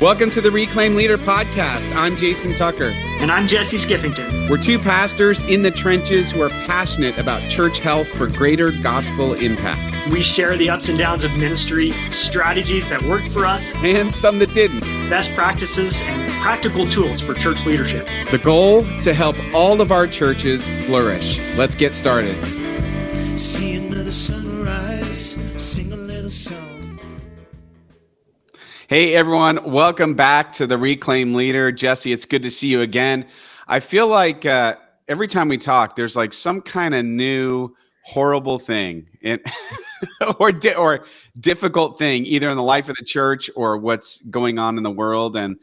Welcome to the Reclaim Leader podcast. I'm Jason Tucker. And I'm Jesse Skiffington. We're two pastors in the trenches who are passionate about church health for greater gospel impact. We share the ups and downs of ministry, strategies that worked for us, and some that didn't. Best practices and practical tools for church leadership. The goal, to help all of our churches flourish. Let's get started. See another sunrise, sing a little song. Hey everyone, welcome back to the Reclaim Leader. Jesse, it's good to see you again. I feel like every time we talk, there's like some kind of new horrible thing or difficult thing, either in the life of the church or what's going on in the world. And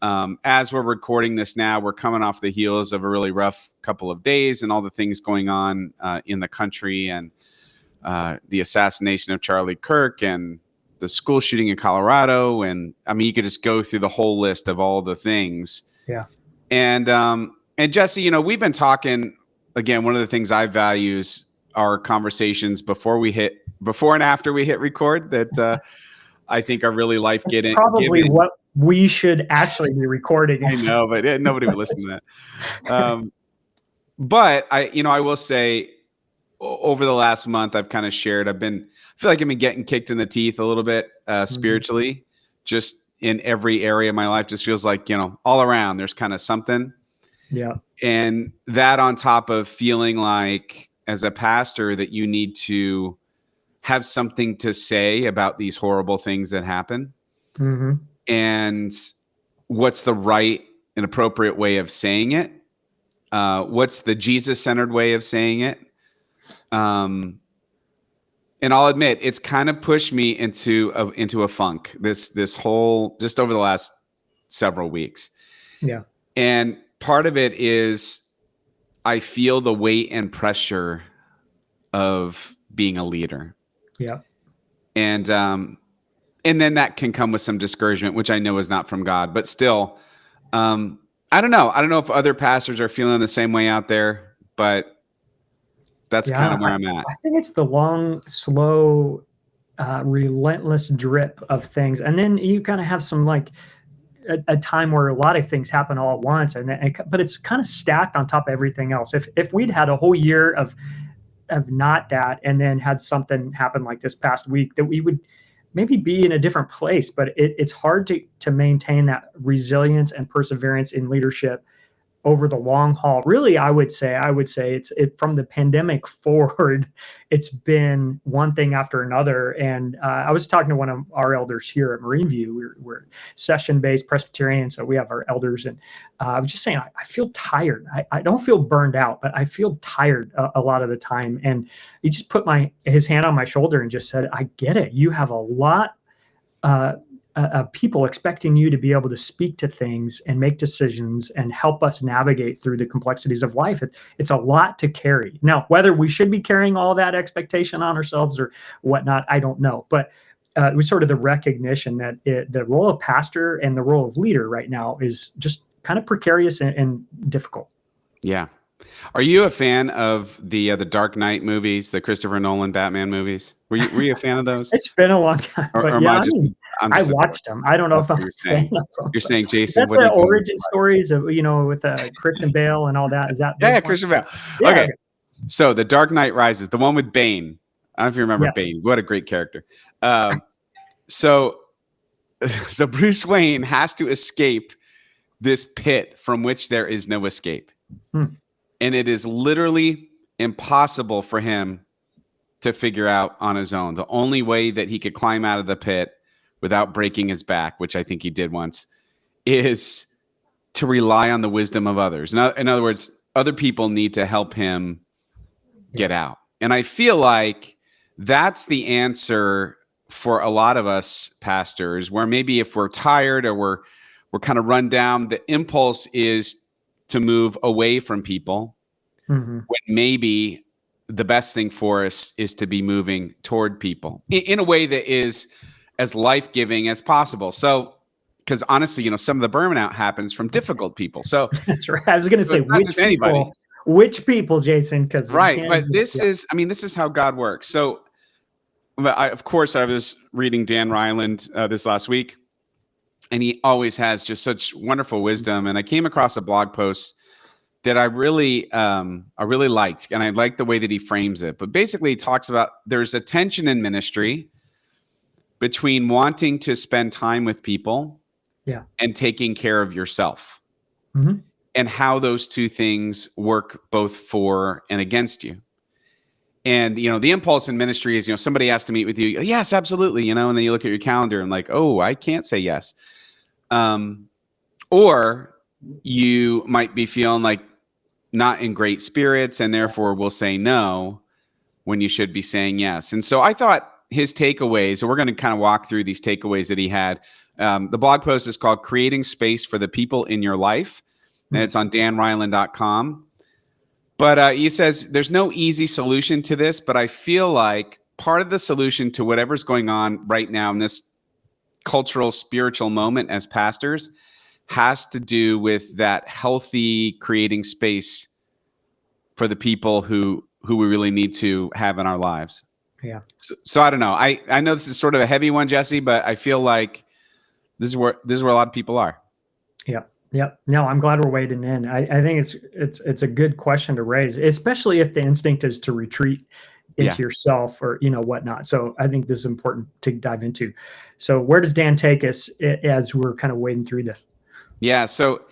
as we're recording this now, we're coming off the heels of a really rough couple of days and all the things going on in the country, and the assassination of Charlie Kirk and the school shooting in Colorado. And I mean, you could just go through the whole list of all the things. Yeah. And Jesse, you know, we've been talking, again, one of the things I value is our conversations before and after we hit record that I think are really life-giving. Probably what we should actually be recording. I know, but nobody would listen to that. But I will say, over the last month, I've kind of shared, I feel like I've been getting kicked in the teeth a little bit spiritually, just in every area of my life. Just feels like, all around there's kind of something. Yeah. And that on top of feeling like as a pastor that you need to have something to say about these horrible things that happen. Mm-hmm. And what's the right and appropriate way of saying it? What's the Jesus-centered way of saying it? And I'll admit, it's kind of pushed me into a funk this whole, just over the last several weeks. Yeah. And part of it is I feel the weight and pressure of being a leader. Yeah. And then that can come with some discouragement, which I know is not from God, but still, I don't know. I don't know if other pastors are feeling the same way out there, but that's kind of where I'm at. I think it's the long, slow, relentless drip of things. And then you kind of have some like a time where a lot of things happen all at once, but it's kind of stacked on top of everything else. If we'd had a whole year of not that, and then had something happen like this past week, that we would maybe be in a different place. But it's hard to maintain that resilience and perseverance in leadership over the long haul. Really, I would say it's from the pandemic forward, it's been one thing after another. And I was talking to one of our elders here at Marine View. We're session-based Presbyterian, so we have our elders. And I was just saying, I feel tired. I don't feel burned out, but I feel tired a lot of the time. And he just put his hand on my shoulder and just said, I get it. You have a lot people expecting you to be able to speak to things and make decisions and help us navigate through the complexities of life. It's a lot to carry. Now, whether we should be carrying all that expectation on ourselves or whatnot, I don't know. But it was sort of the recognition that the role of pastor and the role of leader right now is just kind of precarious and difficult. Yeah. Are you a fan of the Dark Knight movies, the Christopher Nolan Batman movies? Were you a fan of those? It's been a long time. But yeah, I watched them. I don't know if I'm a fan of them. You're saying, Jason, is that the origin stories of, with Christian Bale and all that? Is that? Yeah, Christian Bale. Yeah, okay. So The Dark Knight Rises, the one with Bane. I don't know if you remember Bane. What a great character. So Bruce Wayne has to escape this pit from which there is no escape. And it is literally impossible for him to figure out on his own. The only way that he could climb out of the pit without breaking his back, which I think he did once, is to rely on the wisdom of others. In other words, other people need to help him get out. And I feel like that's the answer for a lot of us pastors, where maybe if we're tired or we're kind of run down, the impulse is to move away from people, when maybe the best thing for us is to be moving toward people in a way that is as life-giving as possible. So, because honestly, some of the burnout happens from difficult people. So that's right. I was going to say, anybody. Which people, Jason? Because right, but this is how God works. So, of course, I was reading Dan Ryland this last week, and he always has just such wonderful wisdom. And I came across a blog post that I really liked, and I like the way that he frames it. But basically, he talks about there's a tension in ministry between wanting to spend time with people Yeah. and taking care of yourself, Mhm. and how those two things work both for and against you. And, the impulse in ministry is, somebody has to meet with you. Yes, absolutely. And then you look at your calendar and like, oh, I can't say yes. Or you might be feeling like not in great spirits and therefore will say no when you should be saying yes. And so I thought his takeaways, so we're going to kind of walk through these takeaways that he had. The blog post is called Creating Space for the People in Your Life, and it's on danryland.com. But he says there's no easy solution to this, but I feel like part of the solution to whatever's going on right now in this cultural, spiritual moment as pastors has to do with that healthy creating space for the people who we really need to have in our lives. Yeah. So I don't know. I know this is sort of a heavy one, Jesse, but I feel like this is where a lot of people are. Yep. Yep. No, I'm glad we're wading in. I think it's a good question to raise, especially if the instinct is to retreat into yourself or whatnot. So I think this is important to dive into. So where does Dan take us as we're kind of wading through this? Yeah. So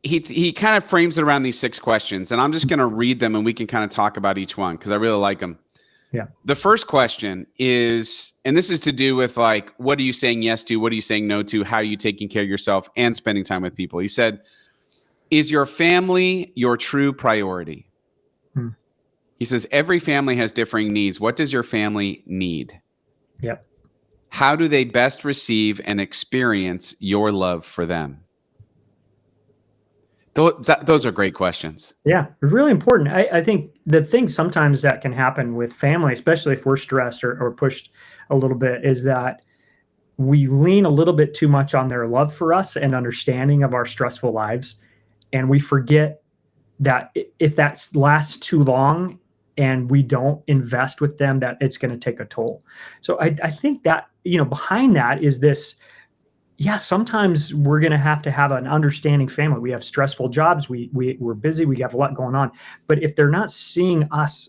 he kind of frames it around these 6 questions, and I'm just going to read them and we can kind of talk about each one because I really like them. Yeah. The first question is, and this is to do with like, what are you saying yes to? What are you saying no to? How are you taking care of yourself and spending time with people? He said, is your family your true priority? He says, every family has differing needs. What does your family need? Yep. How do they best receive and experience your love for them? Those are great questions. Yeah, it's really important. I think the thing sometimes that can happen with family, especially if we're stressed or pushed a little bit, is that we lean a little bit too much on their love for us and understanding of our stressful lives. And we forget that if that lasts too long and we don't invest with them, that it's going to take a toll. So I think that, behind that is this. Yeah, sometimes we're going to have an understanding family. We have stressful jobs. We're busy. We have a lot going on. But if they're not seeing us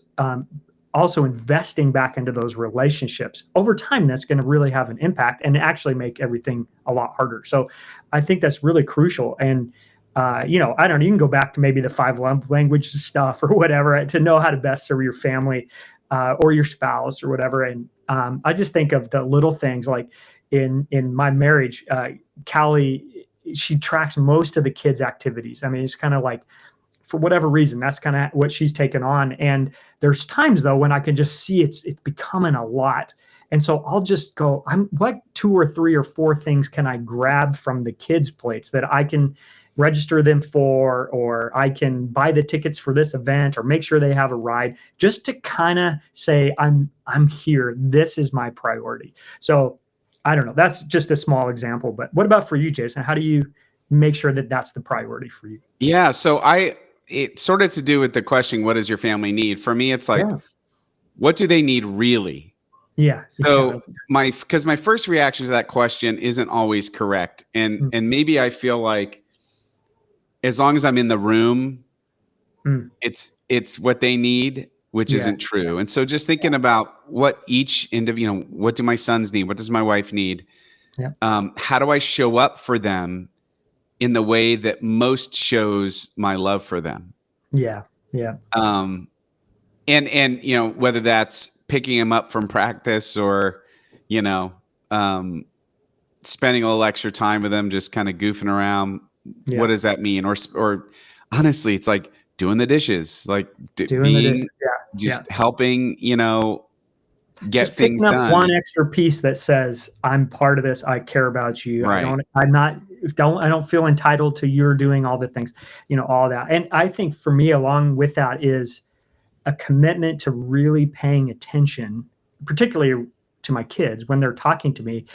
also investing back into those relationships over time, that's going to really have an impact and actually make everything a lot harder. So I think that's really crucial. And, I don't know, you can go back to maybe the 5 love languages stuff or whatever to know how to best serve your family or your spouse or whatever. And I just think of the little things like, in my marriage, Callie, she tracks most of the kids' activities. I mean, it's kind of like, for whatever reason, that's kind of what she's taken on. And there's times though when I can just see it's becoming a lot. And so I'll just go, what 2 or 3 or 4 things can I grab from the kids' plates that I can register them for, or I can buy the tickets for this event or make sure they have a ride, just to kind of say, I'm here. This is my priority. So I don't know. That's just a small example, but what about for you, Jason? How do you make sure that that's the priority for you? Yeah. So it's sort of to do with the question, what does your family need? For me, it's like, what do they need really? Yeah. So because my first reaction to that question isn't always correct. And maybe I feel like as long as I'm in the room, it's what they need, which isn't true. And so just thinking about what each individual, what do my sons need? What does my wife need? How do I show up for them in the way that most shows my love for them? Yeah. Yeah. And whether that's picking them up from practice or, spending a little extra time with them, just kind of goofing around. Yeah. What does that mean? Or honestly, it's like doing the dishes, like doing the dishes. just helping, get just things picking up done. one extra piece that says, I'm part of this. I care about you. Right. I don't feel entitled to your doing all the things, all that. And I think for me, along with that is a commitment to really paying attention, particularly to my kids when they're talking to me.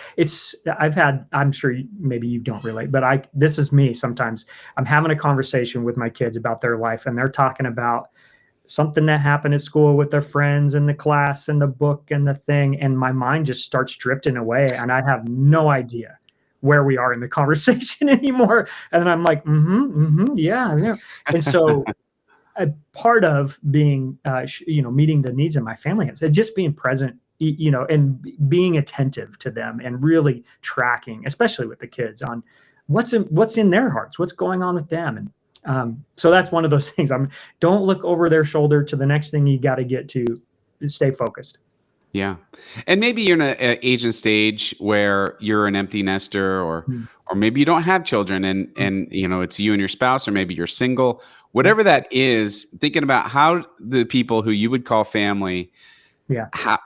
I'm sure maybe you don't relate, but this is me. Sometimes I'm having a conversation with my kids about their life and they're talking about something that happened at school with their friends and the class and the book and the thing. And my mind just starts drifting away and I have no idea where we are in the conversation anymore. And I'm like, yeah. And so a part of being, meeting the needs of my family is just being present, and being attentive to them and really tracking, especially with the kids, on what's in their hearts, what's going on with them. And so that's one of those things. Don't look over their shoulder to the next thing you got to get to. Stay focused. Yeah. And maybe you're in an age and stage where you're an empty nester, or maybe you don't have children, and it's you and your spouse, or maybe you're single. Whatever that is, thinking about how the people who you would call family,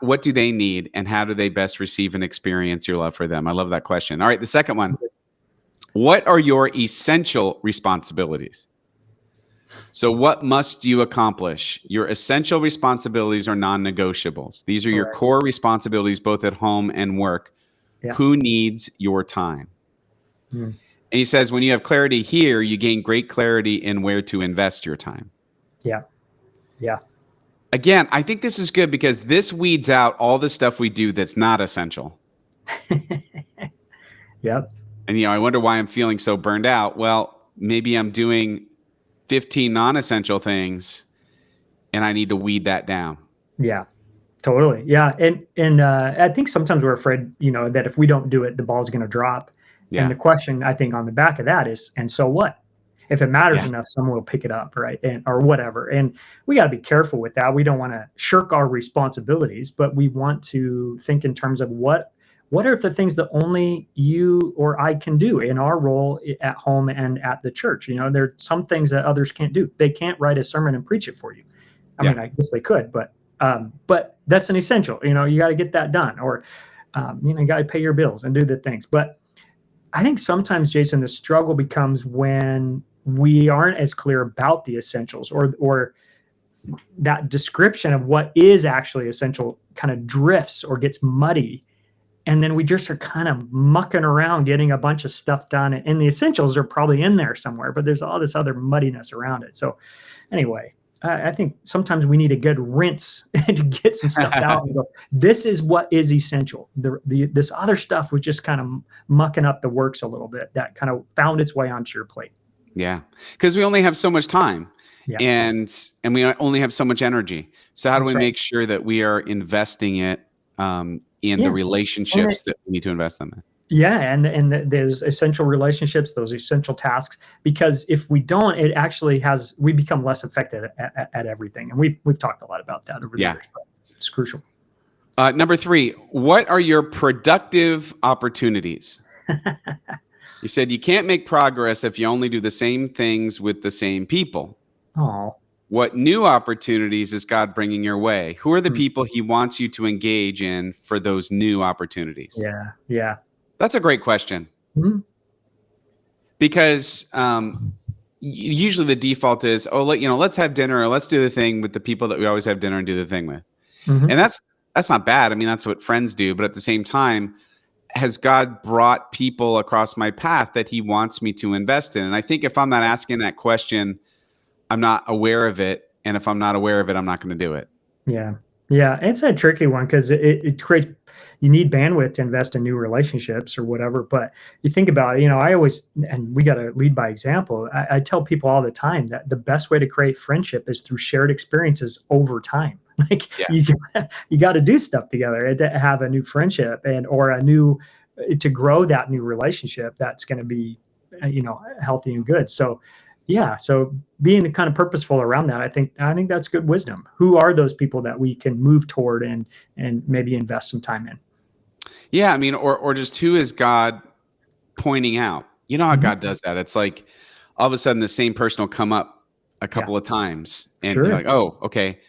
what do they need, and how do they best receive and experience your love for them? I love that question. All right, the second one. What are your essential responsibilities? So what must you accomplish? Your essential responsibilities are non-negotiables. These are your core responsibilities, both at home and work. Yeah. Who needs your time? And he says, when you have clarity here, you gain great clarity in where to invest your time. Yeah. Yeah. Again, I think this is good because this weeds out all the stuff we do that's not essential. Yep. And, I wonder why I'm feeling so burned out. Well, maybe I'm doing 15 non-essential things, and I need to weed that down. Yeah, totally. Yeah. And I think sometimes we're afraid, that if we don't do it, the ball's going to drop. Yeah. And the question I think on the back of that is, and so what? If it matters enough, someone will pick it up, right? Or whatever. And we got to be careful with that. We don't want to shirk our responsibilities, but we want to think in terms of what are the things that only you or I can do in our role at home and at the church. There are some things that others can't do. They can't write a sermon and preach it for you. I mean, I guess they could, but that's an essential. You got to get that done, or you got to pay your bills and do the things. But I think sometimes, Jason, the struggle becomes when we aren't as clear about the essentials, or that description of what is actually essential kind of drifts or gets muddy. And then we just are kind of mucking around getting a bunch of stuff done. And the essentials are probably in there somewhere, but there's all this other muddiness around it. So anyway, I think sometimes we need a good rinse to get some stuff out and go, this is what is essential. This other stuff was just kind of mucking up the works a little bit, that kind of found its way onto your plate. Yeah. Because we only have so much time. Yeah. And we only have so much energy. So how do we make sure that we are investing it in the relationships that we need to invest in? Yeah, and there's essential relationships, those essential tasks, because if we don't, it actually we become less effective at everything. And we've talked a lot about that over the years, but it's crucial. Number 3, what are your productive opportunities? You said you can't make progress if you only do the same things with the same people. Oh. What new opportunities is God bringing your way? Who are the people he wants you to engage in for those new opportunities? Yeah, yeah. That's a great question. Because usually the default is, let's have dinner, or let's do the thing with the people that we always have dinner and do the thing with. And that's not bad. I mean, that's what friends do. But at the same time, has God brought people across my path that he wants me to invest in? And I think if I'm not asking that question, I'm not aware of it. And if I'm not aware of it, I'm not going to do it. Yeah. Yeah. It's a tricky one because it creates, you need bandwidth to invest in new relationships or whatever. But you think about it, I always, and we got to lead by example. I tell people all the time that the best way to create friendship is through shared experiences over time. Like you got to do stuff together to have a new friendship or to grow that new relationship that's going to be, healthy and good. So so being kind of purposeful around that, I think that's good wisdom. Who are those people that we can move toward and maybe invest some time in? Yeah, I mean, or just who is God pointing out? You know how God does that. It's like all of a sudden the same person will come up a couple of times, and you're like, oh, okay,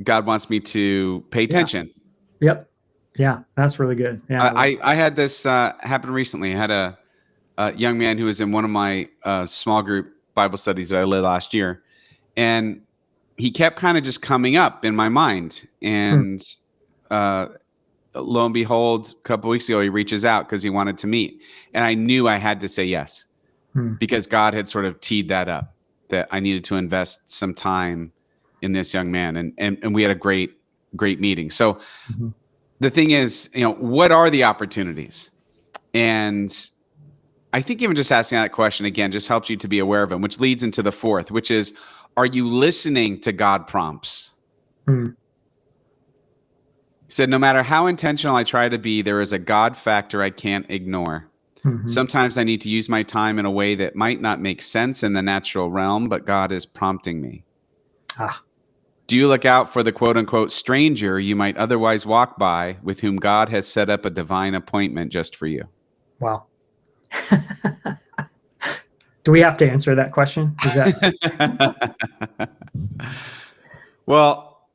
God wants me to pay attention. Yep. Yeah, that's really good. Yeah, I had this happen recently. I had a young man who was in one of my small group Bible studies that I led last year. And he kept kind of just coming up in my mind. And lo and behold, a couple of weeks ago, he reaches out because he wanted to meet. And I knew I had to say yes because God had sort of teed that up, that I needed to invest some time in this young man. And we had a great meeting. So the thing is, what are the opportunities? And I think even just asking that question again just helps you to be aware of them, which leads into the fourth, which is, are you listening to God prompts? Hmm. He said, no matter how intentional I try to be, there is a God factor I can't ignore. Mhm. Sometimes I need to use my time in a way that might not make sense in the natural realm, but God is prompting me. Ah, Do you look out for the quote unquote stranger you might otherwise walk by with whom God has set up a divine appointment just for you? wow. Do we have to answer that question? Is that Well,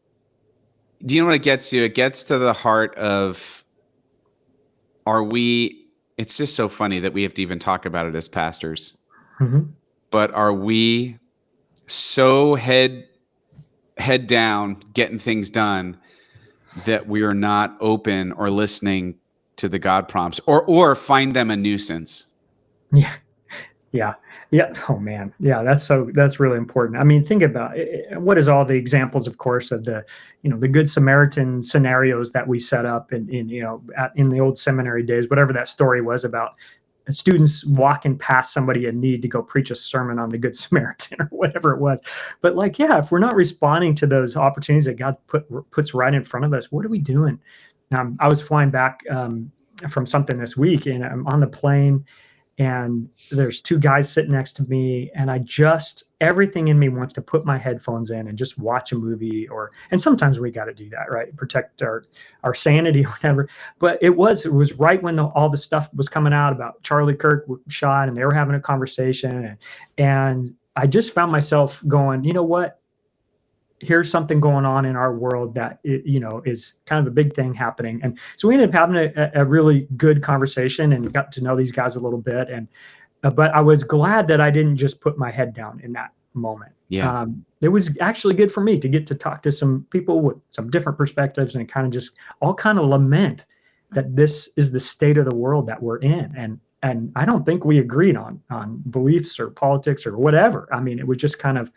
do you know what it gets to? It gets to the heart of, are we, it's just so funny that we have to even talk about it as pastors, Mhm. but are we so head down getting things done that we are not open or listening to the God prompts, or find them a nuisance? Yeah. Yeah. Yeah. Oh man. Yeah. That's really important. I mean, think about what is all the examples, of course, of the Good Samaritan scenarios that we set up in the old seminary days, whatever that story was about students walking past somebody in need to go preach a sermon on the Good Samaritan or whatever it was. But like, yeah, if we're not responding to those opportunities that God puts right in front of us, what are we doing? I was flying back from something this week, and I'm on the plane, and there's two guys sitting next to me, and everything in me wants to put my headphones in and just watch a movie, and sometimes we got to do that, right? Protect our sanity or whatever. But it was right when all the stuff was coming out about Charlie Kirk shot, and they were having a conversation, and I just found myself going, you know what? Here's something going on in our world that is kind of a big thing happening. And so we ended up having a really good conversation and got to know these guys a little bit. And but I was glad that I didn't just put my head down in that moment. Yeah. It was actually good for me to get to talk to some people with some different perspectives and kind of just all kind of lament that this is the state of the world that we're in. And I don't think we agreed on beliefs or politics or whatever. I mean, it was just kind of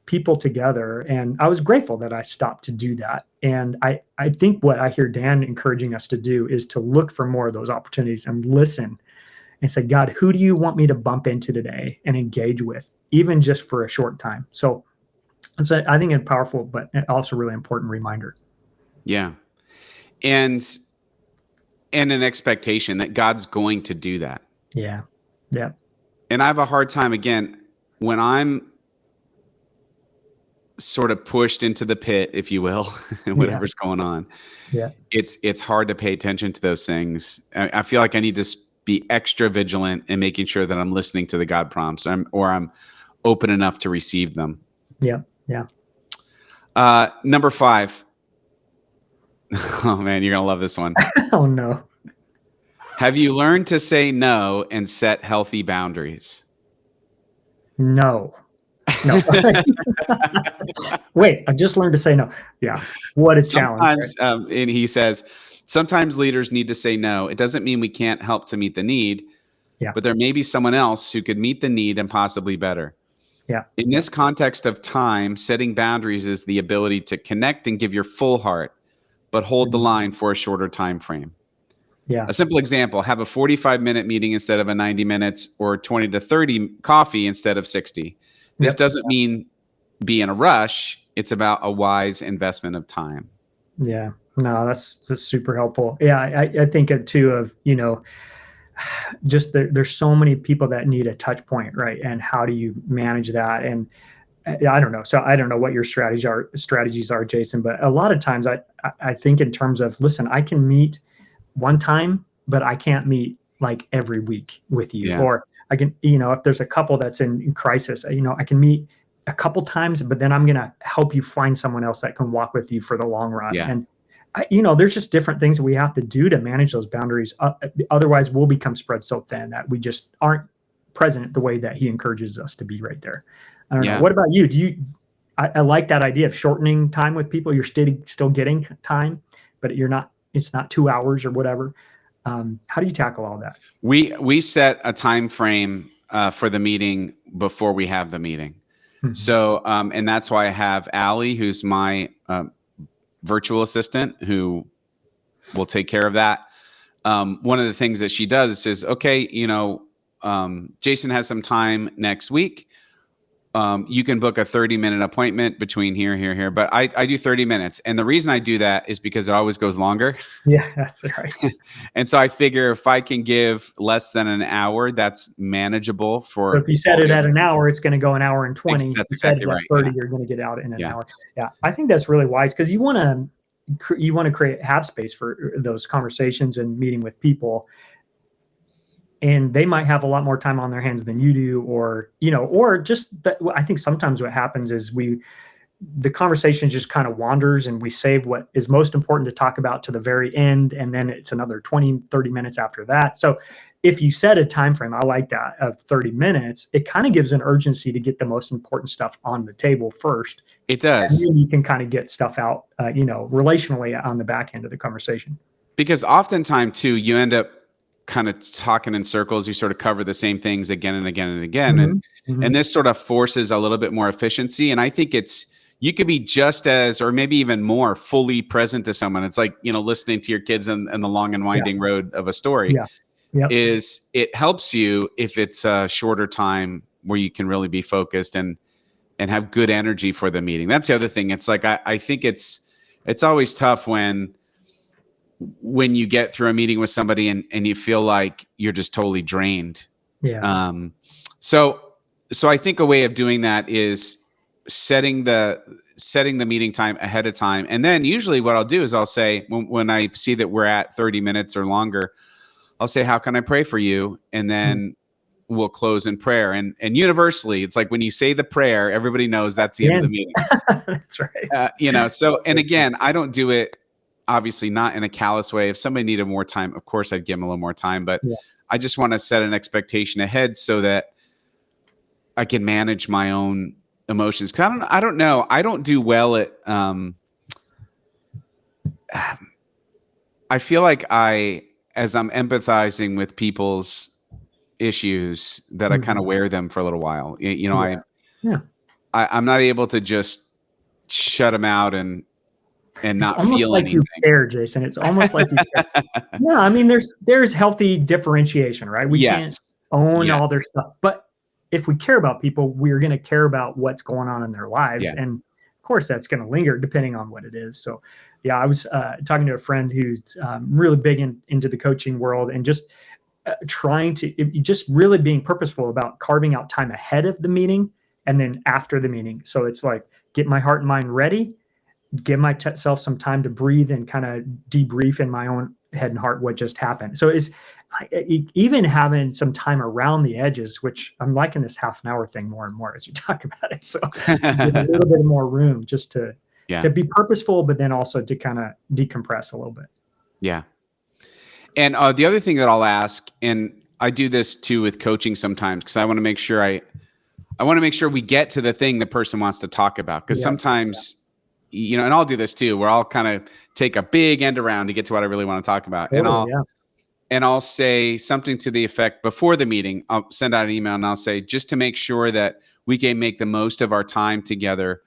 people together, and I was grateful that I stopped to do that. And I think what I hear Dan encouraging us to do is to look for more of those opportunities and listen and say, God, who do you want me to bump into today and engage with, even just for a short time? So I think it's powerful, but also really important reminder. Yeah. And an expectation that God's going to do that. Yeah. Yeah. And I have a hard time, again, when I'm sort of pushed into the pit, if you will, and whatever's going on, Yeah. it's hard to pay attention to those things. I feel like I need to be extra vigilant in making sure that I'm listening to the God prompts, or I'm open enough to receive them. Yeah. Yeah. Number 5. Oh man, you're gonna love this one. Oh no. Have you learned to say no and set healthy boundaries? No. No. Wait, I just learned to say no. Yeah. What a challenge. Right? Sometimes, and he says, sometimes leaders need to say no. It doesn't mean we can't help to meet the need, Yeah. but there may be someone else who could meet the need and possibly better. Yeah. In this context of time, setting boundaries is the ability to connect and give your full heart, but hold the line for a shorter time frame. Yeah. A simple example, have a 45-minute meeting instead of a 90 minutes, or 20 to 30 coffee instead of 60. This Yep. doesn't mean be in a rush. It's about a wise investment of time. Yeah. No, that's super helpful. Yeah. I think it too of, just there's so many people that need a touch point, right? And how do you manage that? And I don't know. So I don't know what your strategies are, Jason, but a lot of times I think in terms of, listen, I can meet one time, but I can't meet like every week with you. Yeah. Or I can, if there's a couple that's in crisis, I can meet a couple times, but then I'm going to help you find someone else that can walk with you for the long run. Yeah. And there's just different things that we have to do to manage those boundaries. Otherwise we'll become spread so thin that we just aren't present the way that he encourages us to be right there. I don't know. What about you? I like that idea of shortening time with people. You're still getting time, but it's not 2 hours or whatever. How do you tackle all that? We set a time frame for the meeting before we have the meeting. Mm-hmm. So, and that's why I have Allie, who's my virtual assistant, who will take care of that. one of the things that she does is says, okay, Jason has some time next week. You can book a 30-minute appointment between here. But I do 30 minutes. And the reason I do that is because it always goes longer. Yeah, that's right. And so I figure if I can give less than an hour, that's manageable for. So if you set it at an hour, it's going to go an hour and 20. That's if you set exactly it at right. 30, Yeah. you're going to get out in an Yeah. hour. Yeah, I think that's really wise because you want to have space for those conversations and meeting with people. And they might have a lot more time on their hands than you do, or just that. I think sometimes what happens is the conversation just kind of wanders and we save what is most important to talk about to the very end. And then it's another 20, 30 minutes after that. So if you set a time frame, I like that, of 30 minutes, it kind of gives an urgency to get the most important stuff on the table first. It does. And then you can kind of get stuff out, relationally on the back end of the conversation. Because oftentimes too, you end up kind of talking in circles. You sort of cover the same things again and again and again. Mm-hmm. And this sort of forces a little bit more efficiency. And I think you could be just as, or maybe even more fully present to someone. It's like, listening to your kids in the long and winding road of a story. Yeah. Yep. It helps you if it's a shorter time where you can really be focused and have good energy for the meeting. That's the other thing. It's like, I think it's always tough when you get through a meeting with somebody and you feel like you're just totally drained. Yeah. So I think a way of doing that is setting the meeting time ahead of time. And then usually what I'll do is I'll say, when I see that we're at 30 minutes or longer, I'll say, how can I pray for you? And then we'll close in prayer. And universally, it's like when you say the prayer, everybody knows that's the end of the meeting. That's right. So, and again, I don't do it, obviously not in a callous way. If somebody needed more time, of course I'd give them a little more time, but I just want to set an expectation ahead so that I can manage my own emotions. Cause I don't know. I don't do well at, I feel like as I'm empathizing with people's issues, that I kind of wear them for a little while. I'm not able to just shut them out and not almost feel like anything. You care, Jason. It's almost like you care. No, I mean, there's healthy differentiation, right? We can't own all their stuff, but if we care about people, we're going to care about what's going on in their lives. Yeah. And of course that's going to linger depending on what it is. So yeah, I was talking to a friend who's really big into the coaching world and just trying to just really being purposeful about carving out time ahead of the meeting and then after the meeting. So it's like, get my heart and mind ready, give myself some time to breathe and kind of debrief in my own head and heart what just happened. So it's like even having some time around the edges, which I'm liking this half an hour thing more and more as you talk about it. So give a little bit more room just to be purposeful, but then also to kind of decompress a little bit. Yeah. And the other thing that I'll ask, and I do this too with coaching sometimes, because I want to make sure we get to the thing the person wants to talk about. Because sometimes, and I'll do this too, where I'll kind of take a big end around to get to what I really want to talk about. Totally, and I'll say something to the effect before the meeting. I'll send out an email and I'll say, just to make sure that we can make the most of our time together.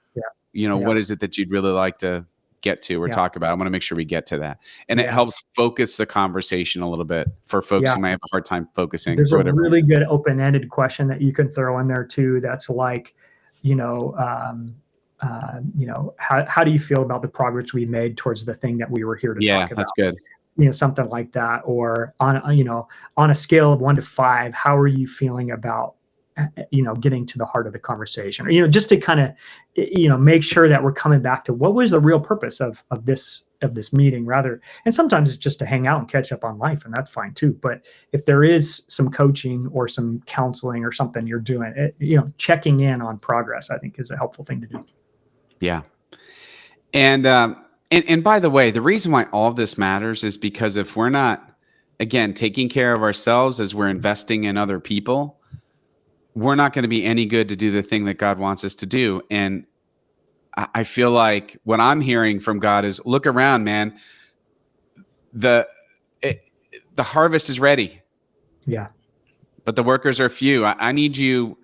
What is it that you'd really like to get to or talk about? I want to make sure we get to that. And it helps focus the conversation a little bit for folks who might have a hard time focusing. There's a really good open-ended question that you can throw in there too. That's like, how do you feel about the progress we made towards the thing that we were here to talk about? That's good. Something like that. Or on a scale of 1 to 5, how are you feeling about, getting to the heart of the conversation, or, just to kind of, make sure that we're coming back to what was the real purpose of this meeting rather. And sometimes it's just to hang out and catch up on life, and that's fine too. But if there is some coaching or some counseling or something you're doing, checking in on progress, I think is a helpful thing to do. Yeah. And by the way, the reason why all of this matters is because if we're not, again, taking care of ourselves as we're investing in other people, we're not going to be any good to do the thing that God wants us to do. And I feel like what I'm hearing from God is, look around, man. The harvest is ready. Yeah. But the workers are few. I need to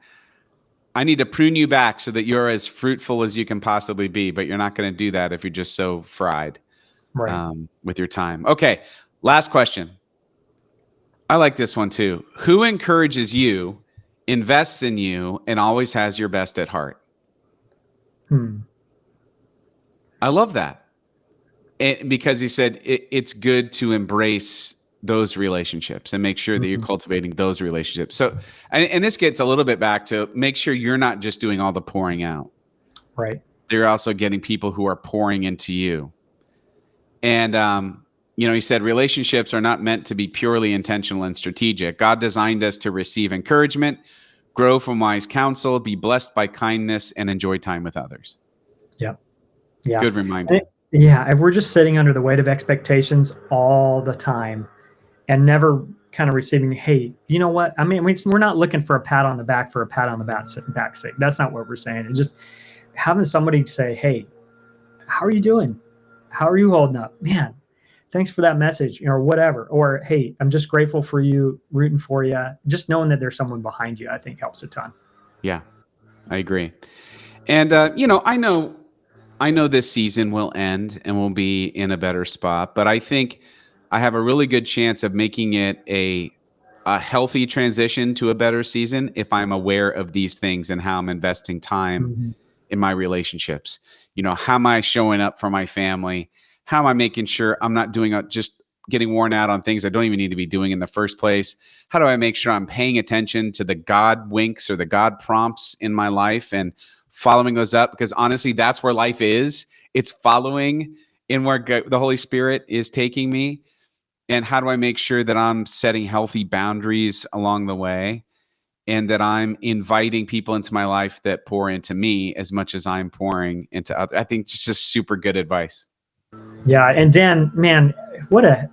prune you back so that you're as fruitful as you can possibly be, but you're not going to do that if you're just so fried with your time. Okay. Last question. I like this one too. Who encourages you, invests in you, and always has your best at heart? I love that. Because he said it's good to embrace those relationships and make sure that you're cultivating those relationships. So, and this gets a little bit back to make sure you're not just doing all the pouring out. Right. You're also getting people who are pouring into you. And, he said relationships are not meant to be purely intentional and strategic. God designed us to receive encouragement, grow from wise counsel, be blessed by kindness, and enjoy time with others. Yep. Yeah. Good reminder. If we're just sitting under the weight of expectations all the time and never kind of receiving, hey, you know what? I mean, we're not looking for a pat on the back for a pat on the back sake. That's not what we're saying. It's just having somebody say, hey, how are you doing? How are you holding up? Man, thanks for that message, or whatever. Or, hey, I'm just grateful for you, rooting for you. Just knowing that there's someone behind you, I think helps a ton. Yeah, I agree. And, I know this season will end and we'll be in a better spot, but I think I have a really good chance of making it a healthy transition to a better season if I'm aware of these things and how I'm investing time in my relationships. How am I showing up for my family? How am I making sure I'm not doing just getting worn out on things I don't even need to be doing in the first place? How do I make sure I'm paying attention to the God winks or the God prompts in my life and following those up? Because honestly, that's where life is. It's following in where the Holy Spirit is taking me. And how do I make sure that I'm setting healthy boundaries along the way and that I'm inviting people into my life that pour into me as much as I'm pouring into others? I think it's just super good advice. Yeah. And Dan, man, what a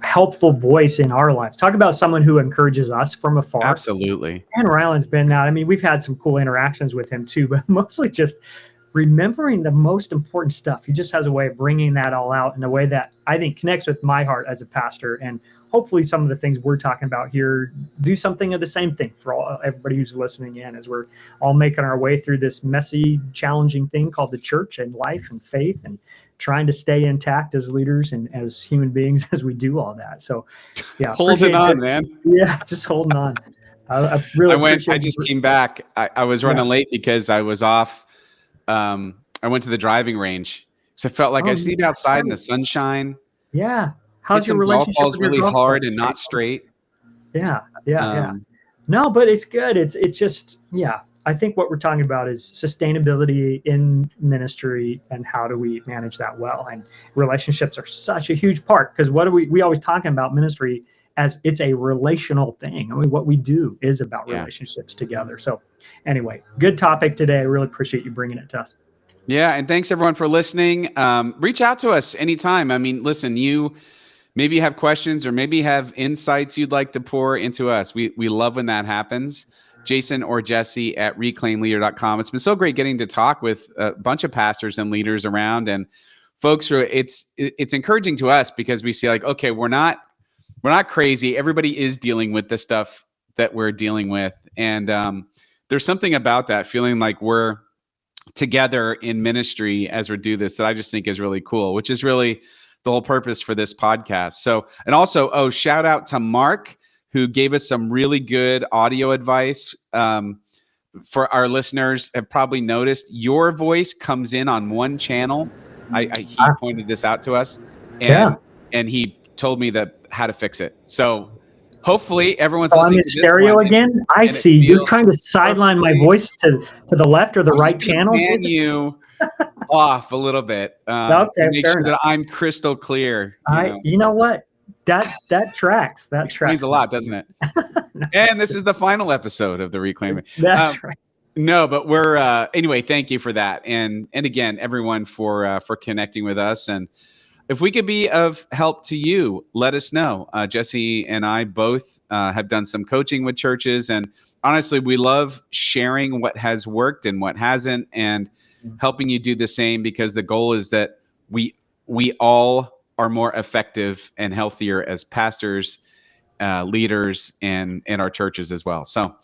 helpful voice in our lives. Talk about someone who encourages us from afar. Absolutely. Dan Ryland's been that. I mean, we've had some cool interactions with him too, but mostly just remembering the most important stuff. He just has a way of bringing that all out in a way that I think connects with my heart as a pastor. And hopefully some of the things we're talking about here do something of the same thing for everybody who's listening in as we're all making our way through this messy, challenging thing called the church and life and faith and trying to stay intact as leaders and as human beings as we do all that. So yeah. Holding on, man. Yeah, just holding on. I really appreciate I just came back. I was running late because I was off. I went to the driving range. So I felt like I was sitting outside in the sunshine. Yeah. How's your golf relationship balls with your really golf hard clubs? and not straight. Yeah. No, but it's good. It's just, I think what we're talking about is sustainability in ministry and how do we manage that well. And relationships are such a huge part because what are we always talking about ministry as it's a relational thing. I mean, what we do is about relationships together. So anyway, good topic today. I really appreciate you bringing it to us. Yeah. And thanks everyone for listening. Reach out to us anytime. I mean, listen, you maybe have questions or maybe have insights you'd like to pour into us. We love when that happens. Jason or Jesse at reclaimleader.com. It's been so great getting to talk with a bunch of pastors and leaders around and folks who it's encouraging to us because we see like, okay, we're not crazy. Everybody is dealing with the stuff that we're dealing with. And there's something about that feeling like we're together in ministry as we do this that I just think is really cool, which is really the whole purpose for this podcast. So, and also, shout out to Mark, who gave us some really good audio advice. For our listeners have probably noticed your voice comes in on one channel. He pointed this out to us and he told me how to fix it. So hopefully everyone's listening to this stereo again. I see you're trying to sideline my voice to the left or the right channel. Pan you off a little bit. Okay, make sure that I'm crystal clear. You know what? That tracks. That explains a lot, doesn't it? And this is the final episode of the Reclaiming. That's right. No, but we're anyway. Thank you for that, and again, everyone for connecting with us. And if we could be of help to you, let us know. Jesse and I both have done some coaching with churches, and honestly, we love sharing what has worked and what hasn't, and helping you do the same because the goal is that we all are more effective and healthier as pastors, leaders, and our churches as well. So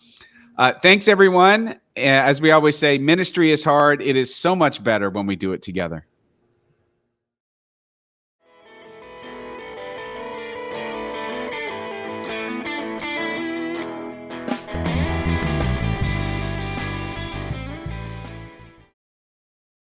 thanks, everyone. As we always say, ministry is hard. It is so much better when we do it together.